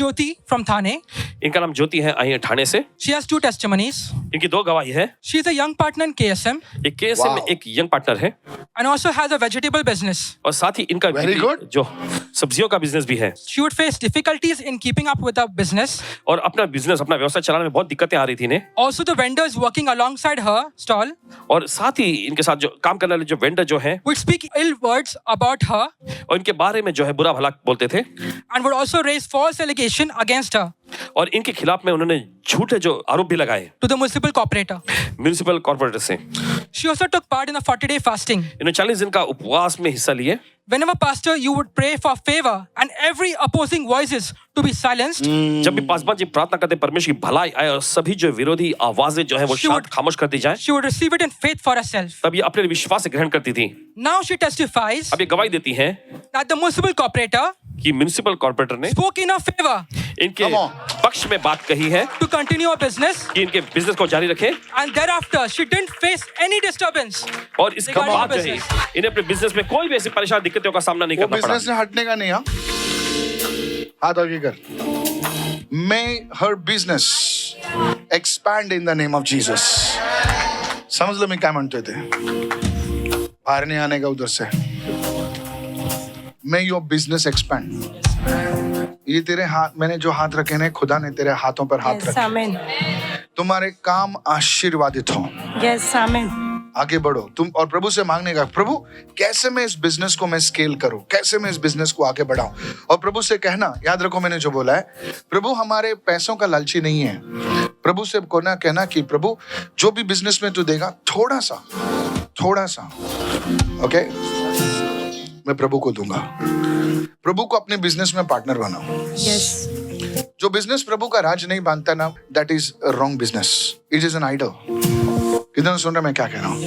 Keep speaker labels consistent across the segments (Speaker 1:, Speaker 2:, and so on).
Speaker 1: Jyoti from Thane.
Speaker 2: इनका नाम ज्योति है, आई है ठाणे से।
Speaker 1: She has 2 testimonies.
Speaker 2: इनकी 2 गवाही है।
Speaker 1: She is a young partner in KSM
Speaker 2: एक KSM में एक यंग पार्टनर है
Speaker 1: and also has a vegetable business.
Speaker 2: और साथ ही इनका
Speaker 3: Very good.
Speaker 2: जो सब्जियों का बिजनेस भी है।
Speaker 1: She would face difficulties in keeping up with her business.
Speaker 2: और अपना बिजनेस, अपना व्यवसाय चलाने में बहुत दिक्कतें आ रही थी इन्हें।
Speaker 1: Also, the vendors working alongside her stall
Speaker 2: और साथ ही इनके साथ जो काम करने वाले जो वेंडर जो हैं
Speaker 1: would speak ill words about her
Speaker 2: और इनके बारे में जो है बुरा भला बोलते थे
Speaker 1: and would also raise false allegation against her
Speaker 2: और इनके खिलाफ में उन्होंने झूठे जो आरोप भी लगाए
Speaker 1: to the municipal corporator.
Speaker 2: Municipal corporator से।
Speaker 1: She also took part in a 40-day fasting.
Speaker 2: इन्होंने 40 दिन का उपवास में हिस्सा लिए।
Speaker 1: Whenever pastor, you would pray for favor and every opposing voices to be silenced.
Speaker 2: जब भी पासवान जी प्रार्थना करते परमेश्वर की भलाई आए और सभी जो विरोधी आवाजें जो है वो शांत खामोश कर दी जाए,
Speaker 1: She would receive it in faith for herself.
Speaker 2: तब ये अपने विश्वास से ग्रहण करती थी।
Speaker 1: Now she testifies
Speaker 2: अब ये गवाही देती हैं
Speaker 1: that the municipal corporator
Speaker 2: कि म्युनिसिपल कॉर्पोरेटर ने
Speaker 1: spoke in her favor
Speaker 2: इनके
Speaker 3: Come on.
Speaker 2: पक्ष में बात कही है
Speaker 1: to continue her business,
Speaker 2: कि इनके बिजनेस को जारी रखें
Speaker 1: and thereafter she didn't face any disturbance.
Speaker 2: और इसके
Speaker 1: Regarding
Speaker 2: बाद जो
Speaker 1: the
Speaker 2: है
Speaker 1: business.
Speaker 2: इन्हें अपने बिजनेस में कोई भी ऐसी परेशान दिक्कतों का सामना नहीं
Speaker 3: वो
Speaker 2: करना पड़ा।
Speaker 3: बिजनेस से हटने का नहीं। हाथ आगे कर। May her business expand in the name of Jesus. समझ लो मैं क्या म्हणतोय ते। बाहेर नहीं आने का उधर से। May your business expand. ये तेरे हाथ, मैंने जो हाथ रखे हैं खुदा ने तेरे हाथों पर हाथ
Speaker 4: Yes,
Speaker 3: रखे।
Speaker 4: amen.
Speaker 3: तुम्हारे काम आशीर्वादित हो।
Speaker 4: Yes, amen.
Speaker 3: आगे बढ़ो तुम और प्रभु से मांगने का, प्रभु कैसे मैं इस बिजनेस को मैं स्केल करूं, कैसे मैं इस बिजनेस को आगे बढ़ाऊं। और प्रभु से कहना, याद रखो मैंने जो बोला है, प्रभु हमारे पैसों का लालची नहीं है। प्रभु से कहना कि प्रभु जो भी बिजनेस में तू देगा थोड़ा सा ओके मैं प्रभु को दूंगा। प्रभु को अपने बिजनेस में पार्टनर बनाओ।
Speaker 4: Yes.
Speaker 3: जो बिजनेस प्रभु का राज नहीं बांधता ना, that is wrong business, it is an idol. किधर सुन रहे मैं क्या कह रहा हूँ?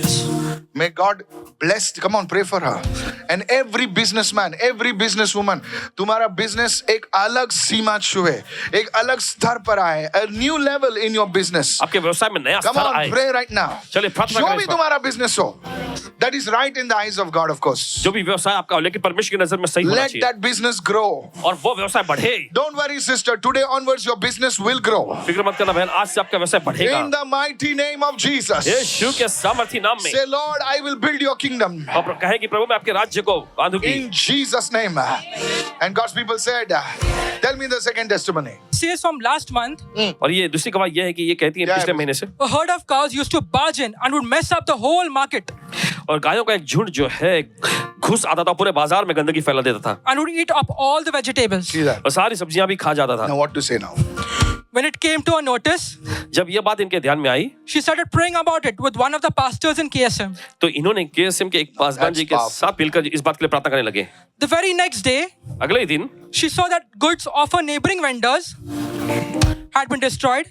Speaker 3: May God bless, come on pray for her and every businessman, every businesswoman, तुम्हारा बिजनेस एक अलग सीमा छुए, एक अलग स्तर पर आए, a new level in your business.
Speaker 2: आपके व्यवसाय में नया
Speaker 3: Come
Speaker 2: स्तर
Speaker 3: on
Speaker 2: आए।
Speaker 3: pray right now.
Speaker 2: चलिए प्रार्थना
Speaker 3: जो
Speaker 2: करें
Speaker 3: भी
Speaker 2: इस वक्त।
Speaker 3: तुम्हारा बिजनेस हो, that is right in the eyes of God of course.
Speaker 2: जो भी व्यवसाय आपका हो लेकिन परमेश्वर की नजर में सही होना
Speaker 3: Let
Speaker 2: चाहिए
Speaker 3: that business grow.
Speaker 2: और वो व्यवसाय बढ़े।
Speaker 3: Don't worry sister, today onwards your business will grow.
Speaker 2: फिक्र मत करना बहन, आज से आपका व्यवसाय बढ़ेगा
Speaker 3: In the mighty name of Jesus.
Speaker 2: यीशु के सामर्थी नाम में।
Speaker 3: Say Lord, I will build your kingdom.
Speaker 2: और कहे कि प्रभु मैं आपके राज्य को बांधूंगी।
Speaker 3: In Jesus' name. And God's people said, tell me the second testimony.
Speaker 1: Says from last month,
Speaker 2: और ये दूसरी गवाही ये है कि ये कहती है
Speaker 3: क्या है
Speaker 2: पिछले
Speaker 3: बस?
Speaker 2: महीने से
Speaker 1: a herd of cows used to barge in and would mess up the whole market
Speaker 2: और गायों का एक झुंड जो है घुस आता था, पूरे बाजार में गंदगी फैला देता था
Speaker 1: and would eat up all the vegetables.
Speaker 3: See that?
Speaker 2: और सारी सब्जियां भी खा जाता था।
Speaker 3: Now what to say now?
Speaker 1: When it came to her notice,
Speaker 2: जब ये बात इनके ध्यान में आई
Speaker 1: she started praying about it with one of the pastors in KSM.
Speaker 2: तो इन्होंने KSM के एक पासवान जी के
Speaker 3: That's
Speaker 2: साथ मिलकर इस बात के लिए प्रार्थना करने लगे।
Speaker 1: The very next day,
Speaker 2: अगले ही दिन
Speaker 1: she saw that goods of her neighboring vendors had been destroyed.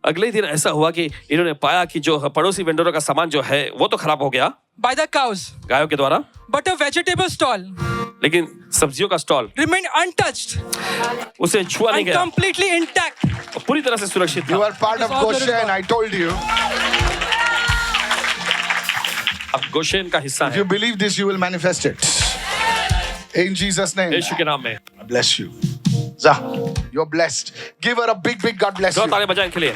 Speaker 2: अगले ही दिन ऐसा हुआ कि इन्होंने पाया कि जो पड़ोसी वेंडरों का सामान जो है वो तो खराब हो गया
Speaker 1: By the cows,
Speaker 2: गायों के द्वारा,
Speaker 1: but a vegetable stall
Speaker 2: लेकिन सब्जियों का स्टॉल
Speaker 1: remained untouched
Speaker 2: उसे छुआ नहीं
Speaker 1: and
Speaker 2: गया
Speaker 1: completely intact.
Speaker 2: और पूरी तरह से सुरक्षित
Speaker 3: You
Speaker 2: था।
Speaker 3: are part of Goshen, I told you.
Speaker 2: अब गोशेन का हिस्सा
Speaker 3: If
Speaker 2: है
Speaker 3: you believe this, you will manifest it. In Jesus' name.
Speaker 2: यीशु के नाम में।
Speaker 3: I bless you. Zah, you're blessed. Give her a big God bless
Speaker 2: दो
Speaker 3: you.
Speaker 2: ताली बजाएं इनके लिए।